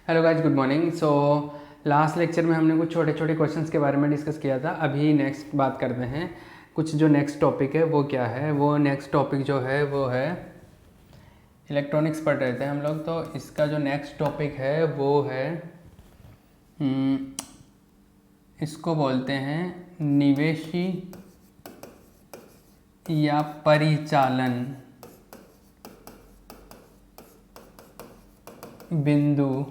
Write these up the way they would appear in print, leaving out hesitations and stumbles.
Hello guys, good morning. So last lecture में हमने कुछ छोटे छोटे क्वेश्चंस के बारे में डिस्कस किया था। अभी नेक्स्ट बात करते हैं कुछ जो नेक्स्ट टॉपिक है वो क्या है। वो नेक्स्ट टॉपिक जो है वो है इलेक्ट्रॉनिक्स पढ़ रहे थे हम लोग। तो इसका जो नेक्स्ट टॉपिक है वो है इसको बोलते हैं निवेशी या परिचालन बिंदु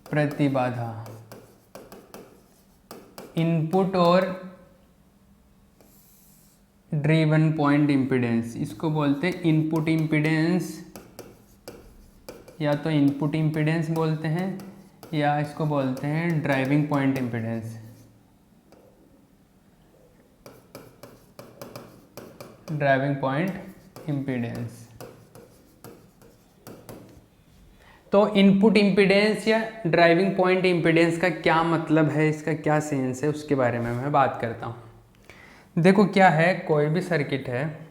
प्रतिबाधा। इनपुट और ड्रिवन पॉइंट इम्पीडेंस, इसको बोलते हैं इनपुट इम्पीडेंस, या तो इनपुट इम्पीडेंस बोलते हैं या इसको बोलते हैं driving point impedance. Driving point impedance. तो इनपुट इम्पीडेंस या ड्राइविंग पॉइंट इम्पीडेंस का क्या मतलब है, इसका क्या सेंस है, उसके बारे में मैं बात करता हूँ। देखो क्या है, कोई भी सर्किट है,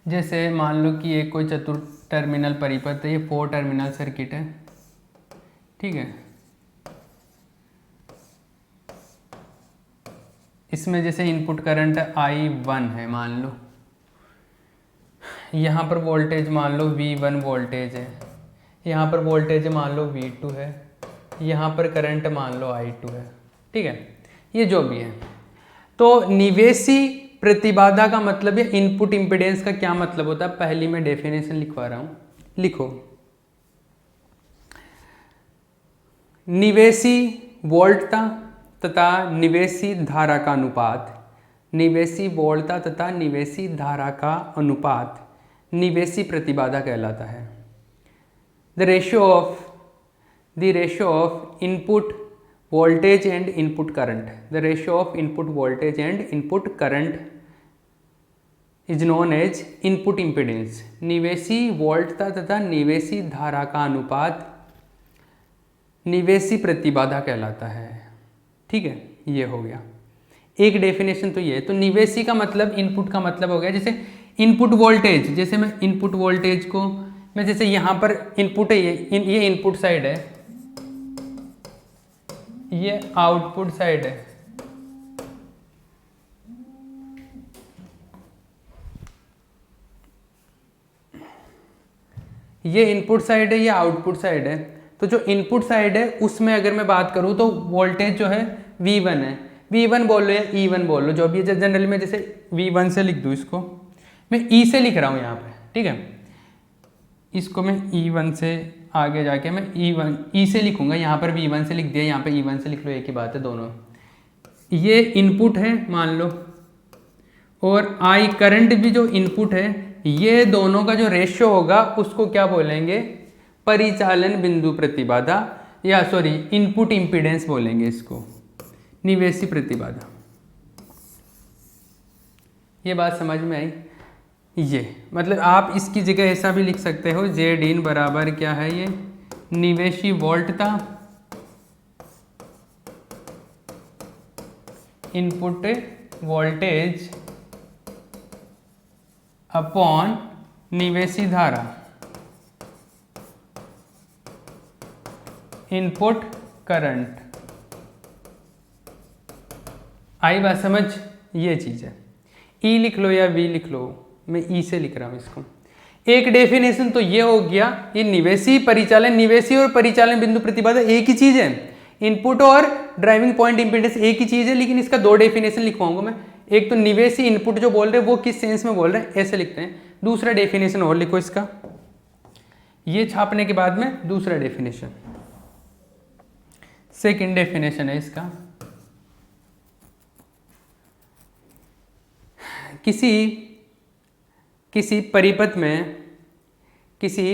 जैसे मान लो कि एक कोई चतुर टर्मिनल परिपथ है, ये 4 टर्मिनल सर्किट है, ठीक है। इसमें जैसे इनपुट करंट I1 है, मान लो यहाँ पर वोल्टेज मान लो V1 वोल्टेज है, यहाँ पर वोल्टेज मान लो V2 है, यहाँ पर करंट मान लो I2 है, ठीक है। ये जो भी है, तो निवेशी प्रतिबाधा का मतलब है इनपुट इम्पीडेंस का क्या मतलब होता है, पहली मैं डेफिनेशन लिखवा रहा हूँ, लिखो। निवेशी वोल्टता तथा निवेशी धारा का अनुपात, निवेशी वोल्टता तथा निवेशी धारा का अनुपात निवेशी प्रतिबाधा कहलाता है। The ratio of input voltage and input current, the ratio of input voltage and input current is known as input impedance. निवेशी वोल्टता तथा निवेशी धारा का अनुपात निवेशी प्रतिबाधा कहलाता है, ठीक है। ये हो गया एक डेफिनेशन, तो ये है। तो निवेशी का मतलब इनपुट का मतलब हो गया, जैसे इनपुट वोल्टेज, जैसे मैं इनपुट वोल्टेज को मैं जैसे यहाँ पर इनपुट है, ये इनपुट साइड है, ये आउटपुट साइड है, ये इनपुट साइड है, ये आउटपुट साइड है। तो जो इनपुट साइड है उसमें अगर मैं बात करूँ तो वोल्टेज जो है V1 है, V1 बोल लो या E1 बोल लो, जो भी है। जनरली मैं जैसे V1 से लिख दूँ, इसको मैं E से लिख रहा हूँ यहाँ पे, ठीक है। इसको मैं E1 से आगे जाके मैं E से लिखूँगा, यहाँ पर V1 से लिख दिया, यहाँ पे E1 से लिख लो, एक ही बात है दोनों। ये इनपुट है मान लो, और I करंट भी जो इनपुट है, ये दोनों का जो रेशियो होगा उसको क्या बोलेंगे, परिचालन बिंदु प्रतिबाधा, या सॉरी इनपुट इम्पीडेंस बोलेंगे इसको, निवेशी प्रतिबाधा। ये बात समझ में आई? ये मतलब आप इसकी जगह ऐसा भी लिख सकते हो, जेड इन बराबर क्या है, ये निवेशी वोल्टता इनपुट वोल्टेज अपॉन निवेशी धारा इनपुट करंट। आई बात समझ? ये चीज़ है। ई लिख लो या वी लिख लो, मैं ई से लिख रहा हूँ इसको। एक डेफिनेशन तो ये हो गया, ये निवेशी परिचालन, निवेशी और परिचालन बिंदु प्रतिबाधा एक ही चीज़ है, इनपुट और ड्राइविंग पॉइंट इंपीडेंस एक ही चीज़ है, लेकिन इसका 2 डेफिनेशन लिखवाऊंगा मैं। एक तो निवेशी इनपुट जो बोल रहे हैं वो किस सेंस में बोल रहे हैं, ऐसे लिखते हैं। दूसरा डेफिनेशन और लिखो इसका, ये छापने के बाद में दूसरा डेफिनेशन, सेकेंड डेफिनेशन है इसका। किसी परिपथ में किसी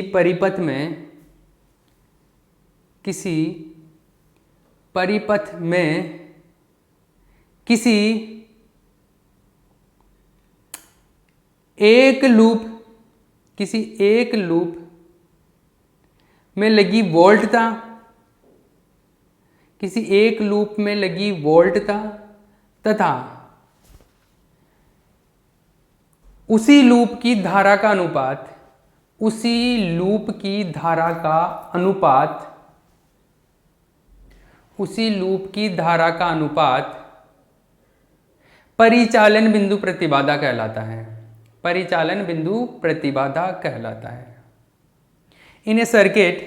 एक लूप में लगी वोल्टता, किसी एक लूप में लगी वोल्टता तथा उसी लूप की धारा का अनुपात उसी लूप की धारा का अनुपात, उसी लूप की धारा का अनुपात परिचालन बिंदु प्रतिबाधा कहलाता है। परिचालन बिंदु प्रतिबाधा कहलाता है। इन ए circuit,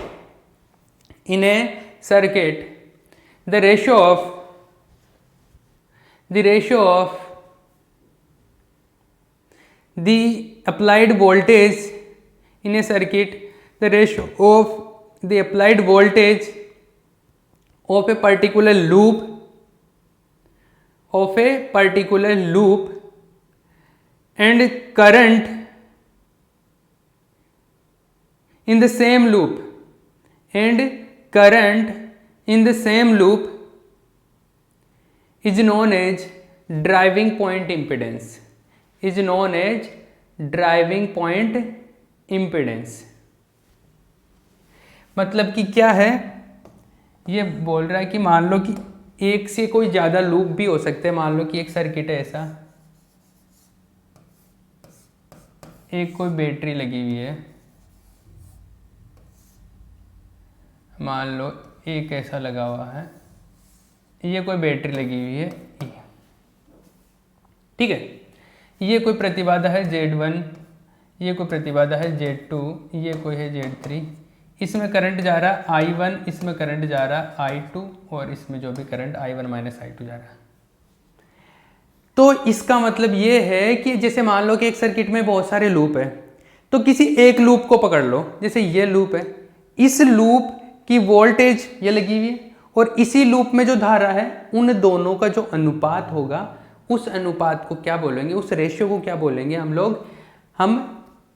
the ratio of the applied voltage in a circuit, the ratio of the applied voltage of a particular loop and current in the same loop is known as driving point impedance। मतलब कि क्या है, ये बोल रहा है कि मान लो कि एक से कोई ज़्यादा लूप भी हो सकते हैं। मान लो कि एक सर्किट है ऐसा, एक कोई बैटरी लगी हुई है, मान लो एक ऐसा लगा हुआ है, ये कोई बैटरी लगी हुई है, ठीक है। ये कोई प्रतिबाधा है Z1, ये कोई प्रतिबाधा है Z2, ये कोई है Z3। इसमें करंट जा रहा है I1, इसमें करंट जा रहा है I2 और इसमें जो भी करंट I1 माइनस I2 जा रहा है। तो इसका मतलब ये है कि जैसे मान लो कि एक सर्किट में बहुत सारे लूप है, तो किसी एक लूप को पकड़ लो, जैसे ये लूप है, इस लूप की वोल्टेज ये लगी हुई है और इसी लूप में जो धारा है, उन दोनों का जो अनुपात होगा, उस अनुपात को क्या बोलेंगे, उस रेशियो को क्या बोलेंगे हम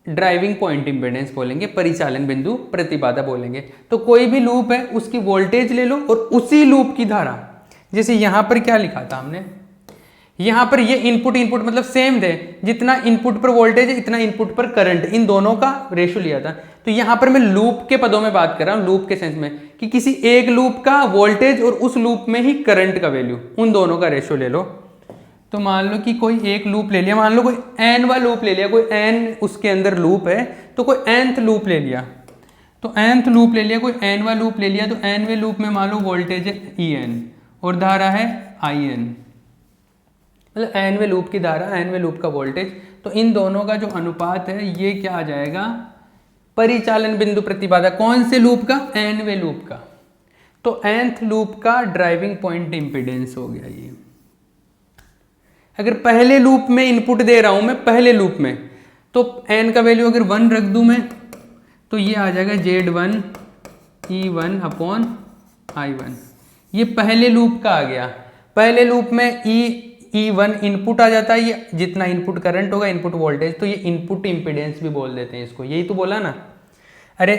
ड्राइविंग पॉइंट इम्पीडेंस बोलेंगे, परिचालन बिंदु प्रतिबाधा बोलेंगे। तो कोई भी लूप है उसकी वोल्टेज ले लो और उसी लूप की धारा, जैसे यहाँ पर क्या लिखा था हमने, यहाँ पर ये इनपुट मतलब सेम थे, जितना इनपुट पर वोल्टेज है इतना इनपुट पर करंट, इन दोनों का रेशियो लिया था। तो यहाँ पर मैं लूप के पदों में बात कर रहा हूँ, लूप के सेंस में, कि किसी एक लूप का वोल्टेज और उस लूप में ही करंट का वैल्यू, उन दोनों का रेशियो ले लो। तो मान लो कि कोई एक लूप ले लिया, मान लो कोई n वाला लूप ले लिया, कोई n उसके अंदर लूप है, तो कोई nth लूप ले लिया, तो nth लूप ले लिया, कोई n वाला लूप ले लिया, तो nवें लूप में मान लो वोल्टेज है En और धारा है In, मतलब nवें लूप की धारा, nवें लूप का वोल्टेज। तो इन दोनों का जो अनुपात है ये क्या आ जाएगा, परिचालन बिंदु प्रतिबाधा। कौन से लूप का, nवें लूप का। तो nth लूप का ड्राइविंग पॉइंट इम्पीडेंस हो गया ये। अगर पहले लूप में इनपुट दे रहा हूं मैं, पहले लूप में, तो n का वैल्यू अगर 1 रख दूं मैं, तो ये आ जाएगा Z1 E1 अपॉन I1। ये पहले लूप का आ गया। पहले लूप में E1 इनपुट आ जाता है, ये जितना इनपुट करंट होगा, इनपुट वोल्टेज, तो ये इनपुट इम्पीडेंस भी बोल देते हैं इसको। यही तो बोला ना। अरे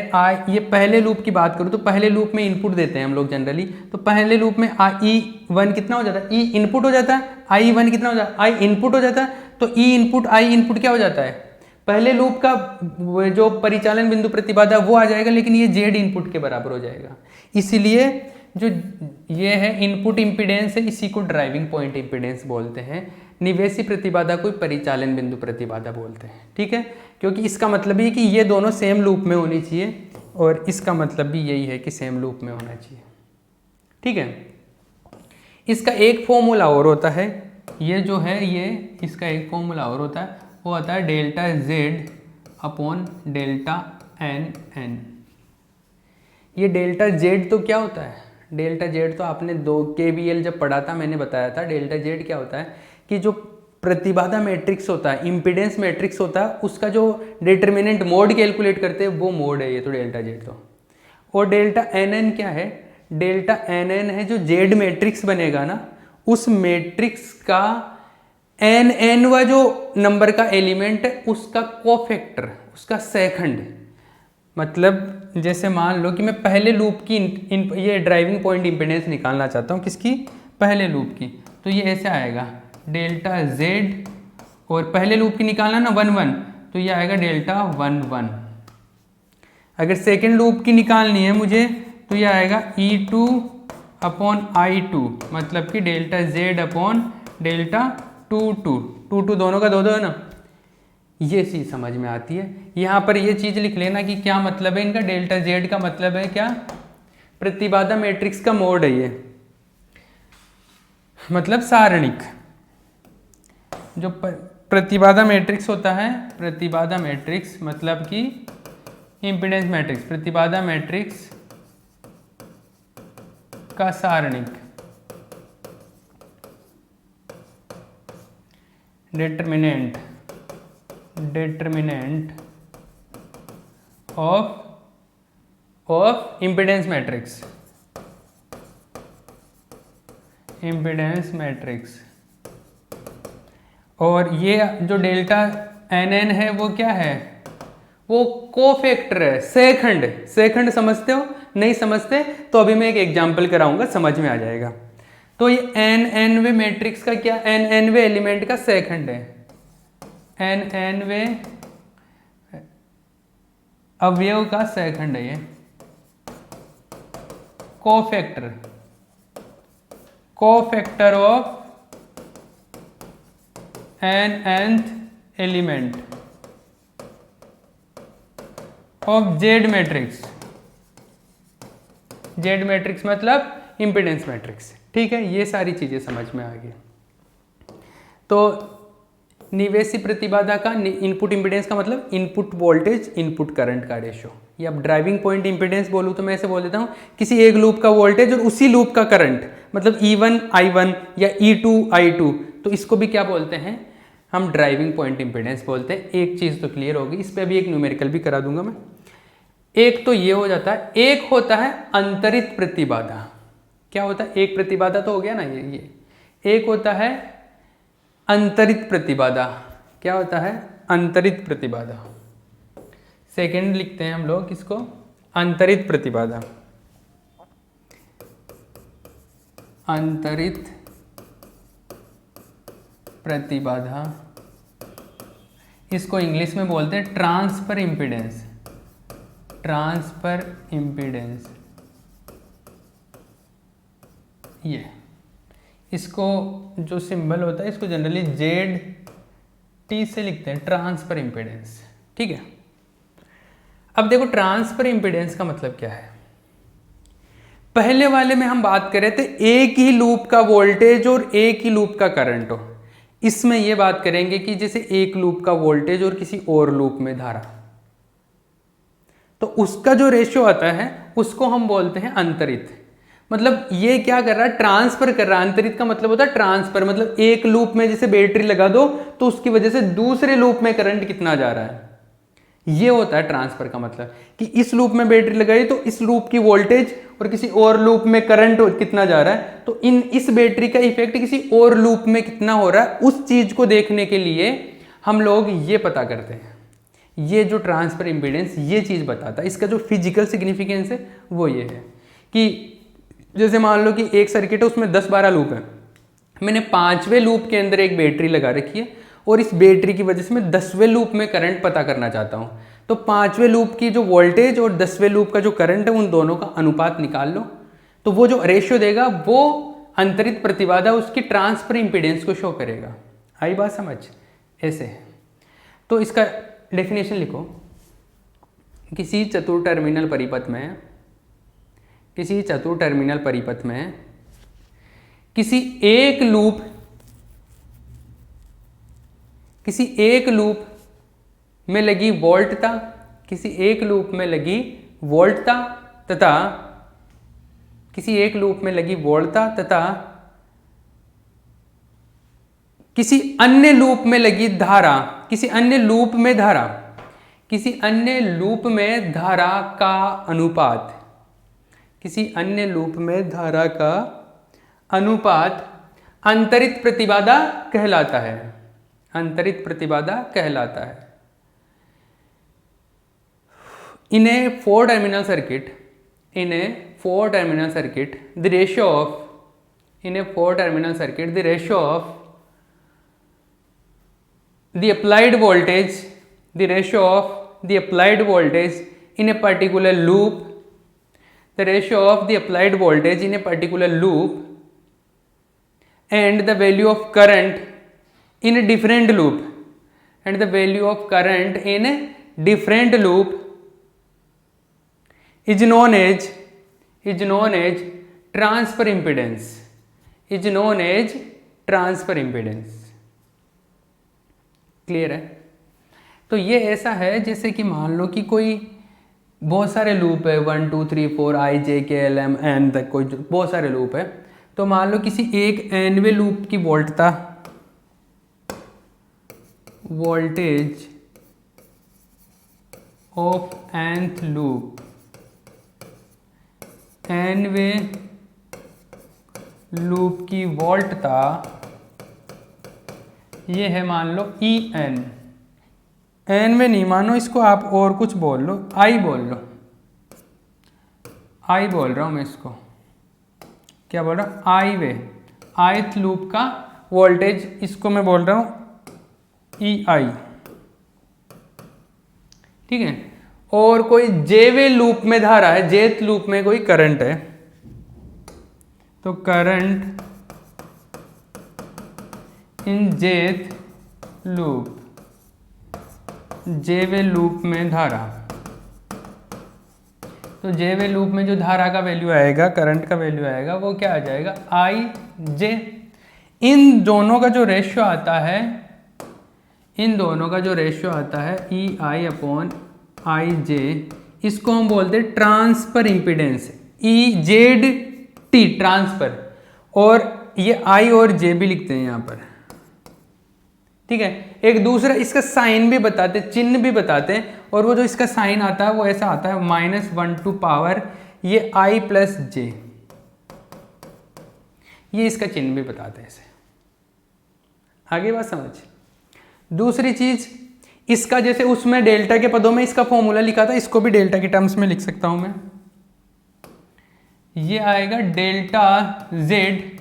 ये पहले लूप की बात करूँ तो पहले लूप में इनपुट देते हैं हम लोग जनरली। तो पहले लूप में E1 कितना हो जाता है, E इनपुट हो जाता है, I1 कितना हो जाता है, I इनपुट हो जाता है। तो E इनपुट I इनपुट क्या हो जाता है, पहले लूप का जो परिचालन बिंदु प्रतिबाधा वो आ जाएगा, लेकिन ये Z इनपुट के बराबर हो जाएगा। इसीलिए जो ये है इनपुट इम्पीडेंस है, इसी को ड्राइविंग पॉइंट इम्पीडेंस बोलते हैं। निवेशी प्रतिबाधा को परिचालन बिंदु प्रतिबाधा बोलते हैं, ठीक है। क्योंकि इसका मतलब ये कि ये दोनों सेम लूप में होनी चाहिए, और इसका मतलब भी यही है कि सेम लूप में होना चाहिए, ठीक है। इसका एक फॉर्मूला और होता है, ये जो है ये इसका एक फॉर्मूला और होता है, वो होता है delta Z upon delta NN। ये डेल्टा Z तो क्या होता है, डेल्टा Z तो आपने KVL जब पढ़ा था मैंने बताया था। डेल्टा Z क्या होता है कि जो प्रतिबाधा मैट्रिक्स होता है, इम्पीडेंस मैट्रिक्स होता है, उसका जो डिटर्मिनेंट मोड कैलकुलेट करते हैं वो मोड है ये, तो डेल्टा Z तो। और डेल्टा NN क्या है, डेल्टा NN है जो Z मैट्रिक्स बनेगा ना, उस मैट्रिक्स का NN जो नंबर का एलिमेंट है उसका कोफैक्टर, उसका सेकंड। मतलब जैसे मान लो कि मैं पहले लूप की ये ड्राइविंग पॉइंट इम्पीडेंस निकालना चाहता हूँ, किसकी, पहले लूप की। तो ये ऐसे आएगा डेल्टा Z, और पहले लूप की निकालना ना 1 1, तो ये आएगा डेल्टा 1 1। अगर सेकेंड लूप की निकालनी है मुझे, तो ये आएगा E2 अपॉन I2, मतलब कि डेल्टा Z अपॉन डेल्टा 2 2 2 2 दोनों का 2 2 है ना। ये चीज़ समझ में आती है। यहाँ पर ये चीज़ लिख लेना कि क्या मतलब है इनका। डेल्टा जेड का मतलब है क्या, प्रतिबाधा मैट्रिक्स का मोड है ये, मतलब सारणिक। जो प्रतिबाधा मैट्रिक्स होता है, प्रतिबाधा मैट्रिक्स मतलब कि इम्पीडेंस मैट्रिक्स, प्रतिबाधा मैट्रिक्स का सारणिक, डिटरमिनेंट ऑफ इम्पीडेंस मैट्रिक्स। और ये जो डेल्टा एन एन है वो क्या है, वो कोफैक्टर है, सेखंड समझते हो? नहीं समझते तो अभी मैं एक एग्जांपल कराऊंगा, समझ में आ जाएगा। तो ये एन एनवे मैट्रिक्स का क्या, एन एनवे एलिमेंट का सेखंड है, एन एनवे अवयव का सेखंड है ये, cofactor of an nth element of Z matrix. Z matrix मतलब इम्पीडेंस मैट्रिक्स। ठीक है, ये सारी चीजें समझ में आ गई। तो निवेशी प्रतिबाधा का इनपुट इम्पीडेंस का मतलब इनपुट वोल्टेज इनपुट करंट का रेशो। ये अब ड्राइविंग पॉइंट इम्पीडेंस बोलूँ तो मैं ऐसे बोल देता हूँ, किसी एक लूप का वोल्टेज और उसी लूप का करंट, मतलब E1 I1 या E2 I2, तो इसको भी क्या बोलते हैं हम, ड्राइविंग पॉइंट इम्पीडेंस बोलते हैं। एक चीज़ तो क्लियर होगी, इस पर भी एक न्यूमेरिकल भी करा दूंगा मैं। एक तो ये हो जाता है, एक होता है अंतरित प्रतिबाधा। क्या होता है, एक प्रतिबाधा तो हो गया ना ये एक होता है अंतरित प्रतिबाधा। क्या होता है, अंतरित प्रतिबाधा। सेकंड लिखते हैं हम लोग इसको, अंतरित प्रतिबाधा। अंतरित प्रतिबाधा, इसको इंग्लिश में बोलते हैं ट्रांसफर इम्पीडेंस। ट्रांसफर इम्पीडेंस, ये इसको जो सिंबल होता है इसको जनरली जेड टी से लिखते हैं, ट्रांसफर इम्पीडेंस। ठीक है, अब देखो ट्रांसफर इम्पीडेंस का मतलब क्या है। पहले वाले में हम बात कर रहे थे एक ही लूप का वोल्टेज और एक ही लूप का करंट हो। इसमें यह बात करेंगे कि जैसे एक लूप का वोल्टेज और किसी और लूप में धारा, तो उसका जो रेशियो आता है उसको हम बोलते हैं अंतरित। मतलब ये क्या कर रहा है, ट्रांसफर कर रहा है। अंतरित का मतलब होता है ट्रांसफर, मतलब एक लूप में जैसे बैटरी लगा दो तो उसकी वजह से दूसरे लूप में करंट कितना जा रहा है, ये होता है ट्रांसफर का मतलब। कि इस लूप में बैटरी लगाई तो इस लूप की वोल्टेज और किसी और लूप में करंट कितना जा रहा है, तो इस बैटरी का इफेक्ट किसी और लूप में कितना हो रहा है, उस चीज को देखने के लिए हम लोग ये पता करते हैं। ये जो ट्रांसफर इम्पीडेंस ये चीज बताता है। इसका जो फिजिकल सिग्निफिकेंस है वो ये है कि जैसे मान लो कि एक सर्किट है, उसमें 10-12 लूप है, मैंने 5वें लूप के अंदर एक बैटरी लगा रखी है और इस बैटरी की वजह से मैं 10वें लूप में करंट पता करना चाहता हूं। तो 5वें लूप की जो वोल्टेज और 10वें लूप का जो करंट है उन दोनों का अनुपात निकाल लो, तो वो जो रेशियो देगा वो अंतरित प्रतिबाधा उसकी ट्रांसफर इम्पीडेंस को शो करेगा। आई बात समझ? ऐसे है। तो इसका डेफिनेशन लिखो, किसी चतुर टर्मिनल परिपथ में, किसी चतुर टर्मिनल परिपथ में किसी एक लूप में लगी वोल्टता, किसी एक लूप में लगी वोल्टता तथा किसी एक लूप में लगी वोल्टता तथा किसी अन्य लूप में लगी धारा, किसी अन्य लूप में धारा, किसी अन्य लूप में धारा का अनुपात, किसी अन्य लूप में धारा का अनुपात अंतरित प्रतिबाधा कहलाता है। अंतरित प्रतिबाधा कहलाता है। In a four-terminal circuit, the ratio of the applied voltage in a particular loop, the ratio of the applied voltage in a particular loop and the value of current in a different loop, and the value of current in a different loop is known as transfer impedance, is known as transfer impedance। Clear है? तो ये ऐसा है जैसे कि मान लो कि कोई बहुत सारे लूप है, 1 2 3 4 I J K L M N तक कोई बहुत सारे लूप है। तो मान लो किसी एक nवे लूप की वोल्टता वोल्टेज ऑफ nth लूप nवे लूप की वोल्टता ये है, मान लो En। एन में नहीं मानो इसको आप और कुछ बोल लो, आई बोल लो, आई बोल रहा हूं मैं इसको, क्या बोल रहा हूं, आई वे ith लूप का वोल्टेज, इसको मैं बोल रहा हूं ई आई। ठीक है? और कोई जेवे लूप में धारा है, जेथ लूप में कोई करंट है, तो करंट इन जेथ लूप, जेवे लूप में धारा, तो जेवे लूप में जो धारा का वैल्यू आएगा, करंट का वैल्यू आएगा, वो क्या आ जाएगा, आई जे। इन दोनों का जो रेशियो आता है, इन दोनों का जो रेशियो आता है ई आई अपॉन आई जे, इसको हम बोलते हैं transfer impedance, E Z T transfer, और ये आई और जे भी लिखते हैं यहाँ पर। ठीक है? एक दूसरा इसका साइन भी बताते, चिन्ह भी बताते हैं, और वो जो इसका साइन आता है वो ऐसा आता है -1 टू पावर ये आई प्लस जे, ये इसका चिन्ह भी बताते हैं ऐसे। आगे बात समझ। दूसरी चीज, इसका जैसे उसमें डेल्टा के पदों में इसका फॉर्मूला लिखा था, इसको भी डेल्टा के टर्म्स में लिख सकता हूं मैं। ये आएगा डेल्टा जेड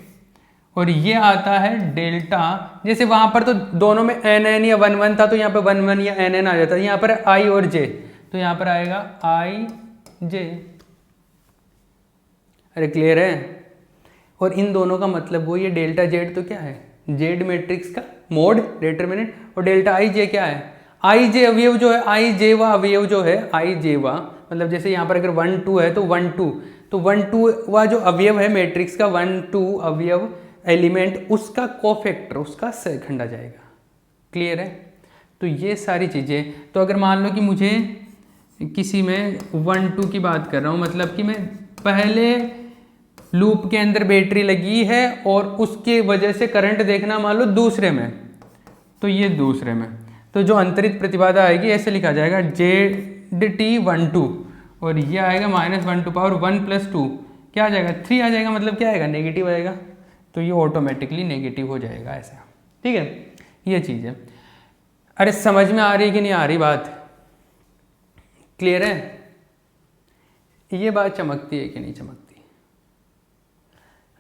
और ये आता है डेल्टा, जैसे वहां पर तो दोनों में एन एन या 1 1 था, तो यहाँ पर 1 1 या एन एन आ जाता है, यहाँ पर आई और जे, तो यहाँ पर आएगा आई जे। अरे क्लियर है? और इन दोनों का मतलब वो, ये डेल्टा जेड तो क्या है, जेड मैट्रिक्स का मोड डिटरमिनेंट, और डेल्टा आई जे क्या है, आई जे अवयव जो है, आई जे वा अवयव जो है, आई जे वा मतलब जैसे यहाँ पर अगर 1 2 है तो 1 2, तो 1 2 वा जो अवयव है मैट्रिक्स का, 1 2 अवयव एलिमेंट, उसका कोफैक्टर, उसका सहखंड आ जाएगा। क्लियर है? तो ये सारी चीज़ें, तो अगर मान लो कि मुझे किसी में 1 2 की बात कर रहा हूँ, मतलब कि मैं पहले लूप के अंदर बैटरी लगी है और उसके वजह से करंट देखना मान लो दूसरे में, तो ये दूसरे में, तो जो अंतरित प्रतिबाधा आएगी ऐसे लिखा जाएगा जेड टी 1 2, और ये आएगा -1 टू पावर 1 + 2, क्या आ जाएगा 3 आ जाएगा, मतलब क्या आएगा, नेगेटिव आएगा, तो ये ऑटोमेटिकली नेगेटिव हो जाएगा ऐसा। ठीक है? ये चीज़ है। अरे समझ में आ रही है कि नहीं आ रही बात? क्लियर है? ये बात चमकती है कि नहीं चमकती?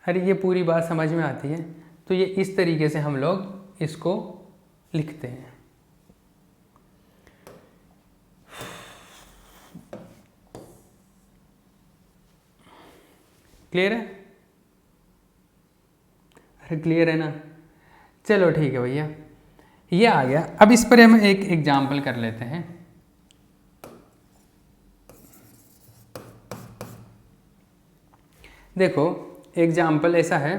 अरे ये पूरी बात समझ में आती है, तो ये इस तरीके से हम लोग इसको लिखते हैं। क्लियर है? अरे क्लियर है ना? चलो ठीक है भैया, ये आ गया। अब इस पर हम एक एग्जाम्पल कर लेते हैं। देखो एग्जाम्पल ऐसा है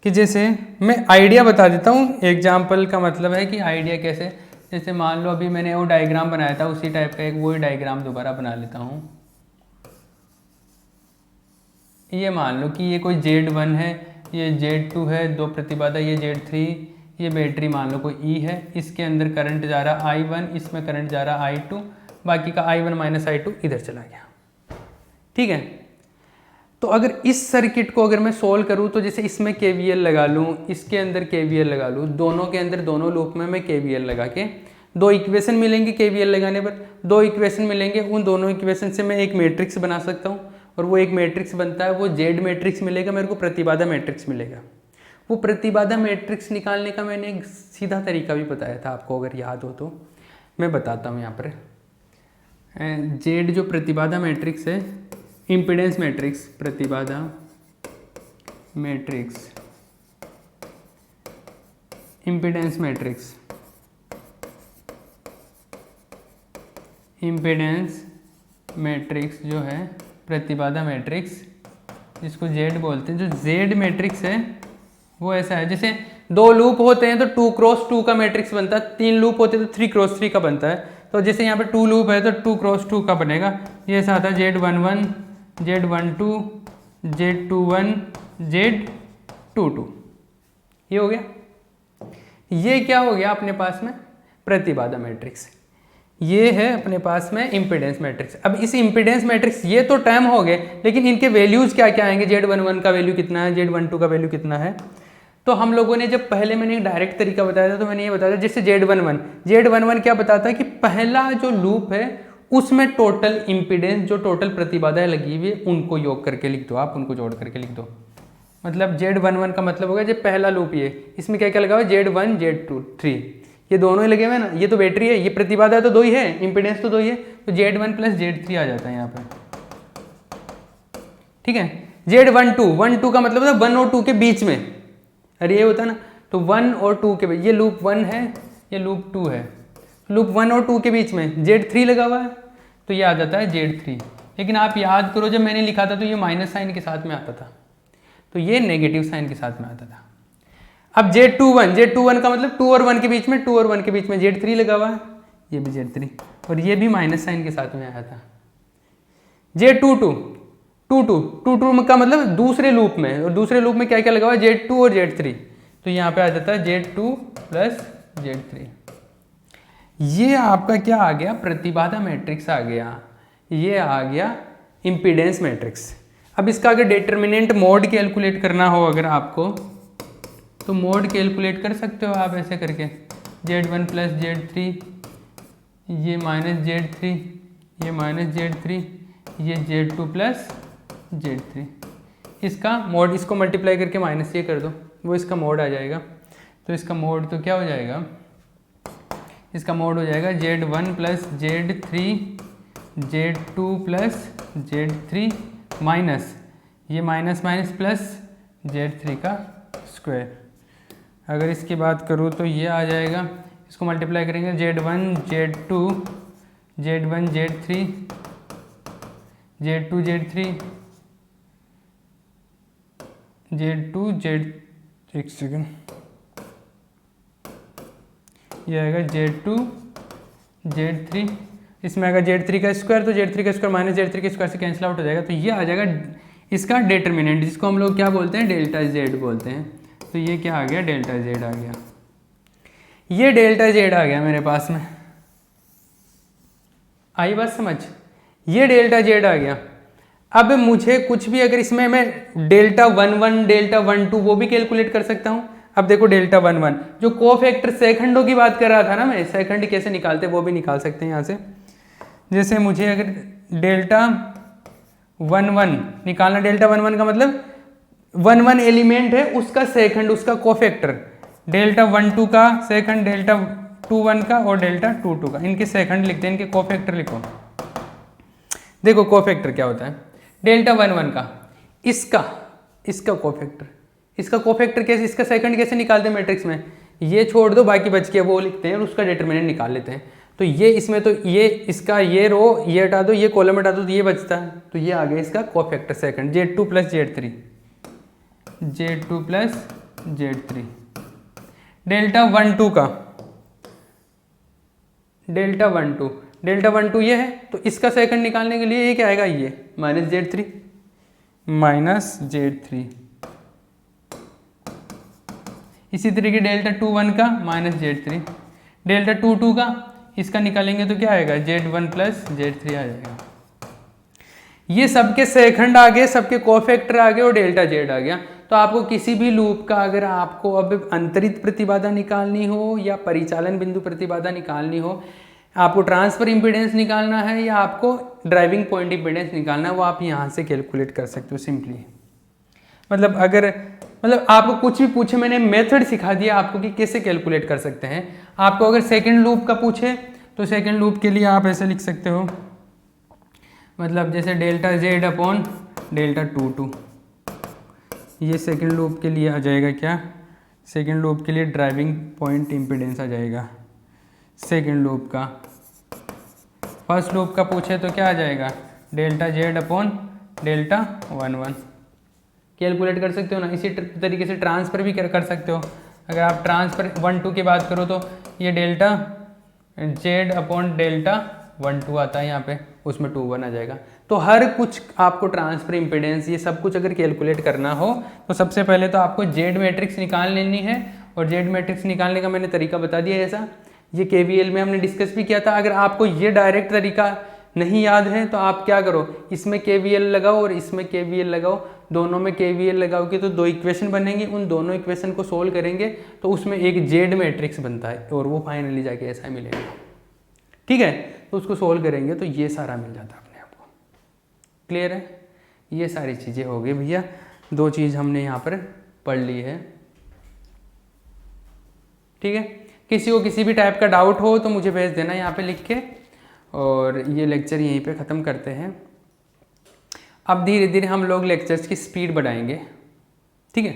कि जैसे मैं आइडिया बता देता हूँ, एग्जाम्पल का मतलब है कि आइडिया कैसे, जैसे मान लो अभी मैंने वो डायग्राम बनाया था, उसी टाइप का एक वही डायग्राम दोबारा बना लेता हूँ। ये मान लो कि ये कोई Z1 है, ये Z2 है, दो प्रतिबाधा, ये Z3, ये बैटरी मान लो कोई E है, इसके अंदर करंट जा रहा I1, इसमें करंट जा रहा I2, बाकी का I1 - I2 इधर चला गया। ठीक है? तो अगर इस सर्किट को अगर मैं सोल्व करूं, तो जैसे इसमें KVL लगा लूं, इसके अंदर KVL लगा लूं, दोनों के अंदर दोनों लूप में मैं KVL लगा के, दो इक्वेशन मिलेंगे KVL लगाने पर, दो इक्वेशन मिलेंगे, उन दोनों इक्वेशन से मैं एक मैट्रिक्स बना सकता हूं, और वो एक मैट्रिक्स बनता है, वो Z मैट्रिक्स मिलेगा मेरे को, प्रतिबाधा मैट्रिक्स मिलेगा। वो प्रतिबाधा मैट्रिक्स निकालने का मैंने एक सीधा तरीका भी बताया था आपको, अगर याद हो तो मैं बताता हूँ यहाँ पर। Z जो प्रतिबाधा मैट्रिक्स है, इम्पीडेंस मैट्रिक्स, प्रतिबाधा matrix, impedance matrix, impedance matrix जो है, प्रतिबाधा मैट्रिक्स जिसको जेड बोलते हैं, जो जेड मैट्रिक्स है वो ऐसा है, जैसे 2 लूप होते हैं तो 2 क्रॉस 2 का मैट्रिक्स बनता है, 3 लूप होते हैं तो 3 क्रॉस 3 का बनता है। तो जैसे यहाँ पे 2 लूप है तो 2 क्रॉस 2 का बनेगा। ये ऐसा आता है Z11, Z12, Z21, Z22। ये हो गया। ये क्या हो गया अपने पास में? प्रतिबाधा मैट्रिक्स। ये है अपने पास में इम्पीडेंस मैट्रिक्स। अब इस इम्पीडेंस मैट्रिक्स, ये तो टर्म हो गए, लेकिन इनके वैल्यूज़ क्या क्या आएंगे? Z11 का वैल्यू कितना है, Z12 का वैल्यू कितना है। तो हम लोगों ने जब पहले मैंने एक डायरेक्ट तरीका बताया था तो मैंने ये बताया था, जैसे Z11 क्या बताता है कि पहला जो लूप है उसमें टोटल इम्पीडेंस, जो टोटल प्रतिबाधाएं लगी हुई है उनको योग करके लिख दो, आप उनको जोड़ करके लिख दो। मतलब Z11 का मतलब होगा जब पहला लूप, ये इसमें क्या क्या लगा हुआ है, Z1 Z2 3, ये दोनों ही लगे हुए हैं ना। ये तो बैटरी है, ये प्रतिबाधा तो 2 ही है, इम्पीडेंस तो 2 ही है, तो Z1 + Z3 आ जाता है यहाँ पे। ठीक है, Z12 का मतलब है 1 और 2 के बीच में, अरे ये होता है ना, तो 1 और 2 के बीच, ये लूप 1 है, ये लूप 2 है, लूप 1 और 2 के बीच में Z3 लगा हुआ है, तो ये आ जाता है Z3। लेकिन आप याद करो जब मैंने लिखा था तो ये माइनस साइन के साथ में आता था, तो ये नेगेटिव साइन के साथ में आता था। अब Z21 का मतलब 2 और 1 के बीच में, 2 और 1 के बीच में Z3 लगा हुआ है, ये भी Z3, और ये भी माइनस साइन के साथ में आया था। Z22 का मतलब दूसरे लूप में, और दूसरे लूप में क्या क्या लगा हुआ है, Z2 और Z3, तो यहाँ पे आ जाता है Z2 + Z3। ये आपका क्या आ गया, प्रतिबाधा मैट्रिक्स आ गया, ये आ गया इम्पीडेंस मैट्रिक्स। अब इसका अगर डिटर्मिनेंट मोड कैलकुलेट करना हो अगर आपको, तो मोड कैलकुलेट कर सकते हो आप ऐसे करके, Z1 + Z3, ये -Z3, ये -Z3, ये Z2 + Z3, इसका मोड, इसको मल्टीप्लाई करके माइनस ये कर दो, वो इसका मोड आ जाएगा। तो इसका मोड तो क्या हो जाएगा, इसका मोड हो जाएगा Z1 + Z3, Z2 + Z3 minus ये माइनस माइनस प्लस Z3 का स्क्वायर। अगर इसकी बात करूँ तो ये आ जाएगा, इसको मल्टीप्लाई करेंगे Z1 Z2 Z1 Z3 Z2 Z3 Z2 Z, एक सेकेंड, ये आएगा Z2 Z3, इसमें आएगा Z3 का स्क्वायर, तो Z3 का स्क्वायर माइनस Z3 के स्क्वायर से कैंसिल आउट हो जाएगा, तो ये आ जाएगा इसका डिटर्मिनेंट, जिसको हम लोग क्या बोलते हैं, डेल्टा Z बोलते हैं। तो ये क्या आ गया, डेल्टा Z आ गया, ये डेल्टा Z आ गया मेरे पास में। आई बात समझ, ये डेल्टा Z आ गया। अब मुझे कुछ भी अगर इसमें मैं Δ11 Δ12 वो भी कैलकुलेट कर सकता हूँ। अब देखो Δ11 जो कोफैक्टर सेकंडों की बात कर रहा था ना मैं, सेकंड कैसे निकालते वो भी निकाल सकते हैं यहाँ से। जैसे मुझे अगर Δ11 निकालना, Δ11 का मतलब 1 एलिमेंट है उसका सेकंड, उसका कोफैक्टर, Δ12 का सेकंड, Δ21 का और Δ22 का, इनके सेकंड लिखते हैं, इनके कोफैक्टर लिखो। देखो कोफैक्टर क्या होता है, Δ11 का इसका कोफैक्टर, इसका कोफैक्टर कैसे, इसका सेकंड कैसे निकालते हैं मैट्रिक्स में, ये छोड़ दो बाकी बच के वो लिखते हैं और उसका डिटरमिनेंट निकाल लेते हैं। तो ये इसमें तो ये इसका ये रो ये हटा दो, ये कॉलम हटा दो, तो ये बचता है, तो ये आ गया इसका cofactor second, Z2 + Z3 Z2 + Z3। Δ12 का Δ12 ये है, तो इसका सेकंड निकालने के लिए ये क्या आएगा, ये -Z3 इसी तरीके Δ21 का -Z3, Δ22 का इसका निकालेंगे तो क्या आएगा, Z1 + Z3 आ जाएगा। ये सबके सेकंड आ गए, सबके कोफैक्टर आ गए और डेल्टा Z आ गया। तो आपको किसी भी लूप का अगर आपको अब अंतरित प्रतिबाधा निकालनी हो या परिचालन बिंदु प्रतिबाधा निकालनी हो, आपको ट्रांसफर इम्पीडेंस निकालना है या आपको ड्राइविंग पॉइंट इम्पीडेंस निकालना है, वो आप यहाँ से कैलकुलेट कर सकते हो सिंपली। मतलब अगर आपको कुछ भी पूछे, मैंने मेथड सिखा दिया आपको कि कैसे कैलकुलेट कर सकते हैं। आपको अगर सेकंड लूप का पूछे तो सेकंड लूप के लिए आप ऐसे लिख सकते हो, मतलब जैसे ΔZ/Δ22, ये सेकंड लूप के लिए आ जाएगा क्या, सेकंड लूप के लिए ड्राइविंग पॉइंट इम्पीडेंस आ जाएगा सेकंड लूप का फर्स्ट लूप का पूछे तो क्या आ जाएगा, delta Z upon delta 1 1। Calculate कर सकते हो ना। इसी तरीके से ट्रांसफ़र भी कर सकते हो। अगर आप ट्रांसफ़र 1 2 की बात करो तो ये डेल्टा जेड अपॉन डेल्टा 1 2 आता है यहाँ पे, उसमें 2 1 आ जाएगा। तो हर कुछ आपको ट्रांसफर इम्पीडेंस ये सब कुछ अगर कैलकुलेट करना हो तो सबसे पहले तो आपको जेड मैट्रिक्स निकाल लेनी है। और जेड मैट्रिक्स निकालने का मैंने तरीका बता दिया है ऐसा, ये KVL में हमने डिस्कस भी किया था। अगर आपको ये डायरेक्ट तरीका नहीं याद है तो आप क्या करो, इसमें KVL लगाओ और इसमें KVL लगाओ, दोनों में KVL लगाओगे तो 2 इक्वेशन बनेंगी। उन दोनों इक्वेशन को सोल्व करेंगे तो उसमें एक जेड मैट्रिक्स बनता है और वो फाइनली जाके ऐसा मिलेगा। ठीक है, तो उसको सोल्व करेंगे तो ये सारा मिल जाता है अपने आप को। क्लियर है, ये सारी चीज़ें हो गई भैया। 2 चीज़ हमने यहाँ पर पढ़ ली है। ठीक है, किसी को किसी भी टाइप का डाउट हो तो मुझे भेज देना यहाँ पे लिख के, और ये लेक्चर यहीं पे ख़त्म करते हैं। अब धीरे धीरे हम लोग लेक्चर्स की स्पीड बढ़ाएंगे। ठीक है।